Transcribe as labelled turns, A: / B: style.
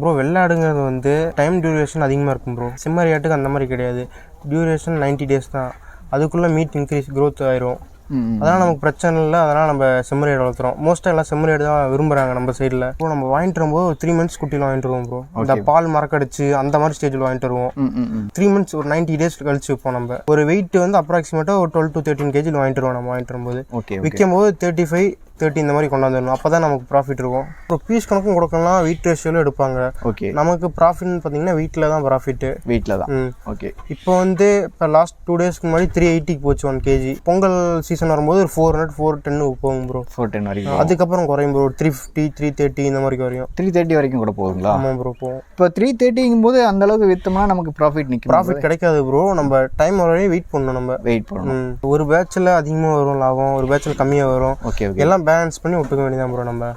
A: Bro வெள்ளாடுங்கிறது வந்து time duration அதிகமாக இருக்கும் ப்ரோ. செம்மறியாட்டுக்கு அந்த மாதிரி கிடையாது. டியூரேஷன் 90 days தான். அதுக்குள்ளே மீட் இன்க்ரீஸ் க்ரோத் ஆயிரும். அதனால் நமக்கு பிரச்சனை இல்லை. அதனால் நம்ம செம்மறியாடு வளர்த்துறோம். மோஸ்ட்டாக எல்லாம் செம்மறியாடு தான் விரும்புகிறாங்க நம்ம சைடில். இப்போ நம்ம வாங்கிட்டு வரும்போது ஒரு 3 months குட்டியில் வாங்கிட்டு வருவோம் ப்ரோ. இந்த பால் மறக்கடிச்சு அந்த மாதிரி ஸ்டேஜில் வாங்கிட்டு வருவோம். 3 months ஒரு 90 days கழிச்சு வைப்போம். நம்ம ஒரு வெயிட் வந்து அப்ராக்சிமேட்டாக ஒரு 12 to 13 kg வாங்கிட்டு வருவோம். நம்ம வாங்கிட்டு வரும்போது விற்கும் போது 35-30 இந்த மாதிரி கொண்டாந்துடணும். அப்போ தான் நமக்கு ப்ராஃபிட் இருக்கும். அப்புறம் பீஸ் கணக்கும் கொடுக்கலாம், வெயிட் ரேஷியோவில் எடுப்பாங்க. நமக்கு ப்ராஃபிட்னு பார்த்தீங்கன்னா வீட்டில் தான் ப்ராஃபிட்டு. வீட்டில் தான். ஓகே. இப்போ வந்து இப்போ லாஸ்ட் 2 daysக்கு முன்னாடி 380 போச்சு 1 kg. பொங்கல் சீசன் வரும்போது ஒரு 400-410 போகும் ப்ரோ. 410 வரைக்கும். அதுக்கப்புறம் குறையும் ப்ரோ. 350-330 இந்த மாதிரி வரையும். 330 வரைக்கும் கூட போகுங்களா? ஆமாம் ப்ரோ போகும். இப்போ 330ங்கும் போது அந்த அளவுக்கு விற்றோம்னா நமக்கு ப்ராஃபிட் நிற்கும். ப்ராஃபிட் கிடைக்காது ப்ரோ. நம்ம டைம் வரையும் வெயிட் பண்ணணும். நம்ம வெயிட் பண்ணணும். ஒரு பேட்சில் அதிகமாக வரும் லாபம், ஒரு பேட்சில் கம்மியாக வரும். ஓகே. எல்லாம் பேலன்ஸ் பண்ணி விட்டுக்க வேண்டியதான் ப்ரோ நம்ம.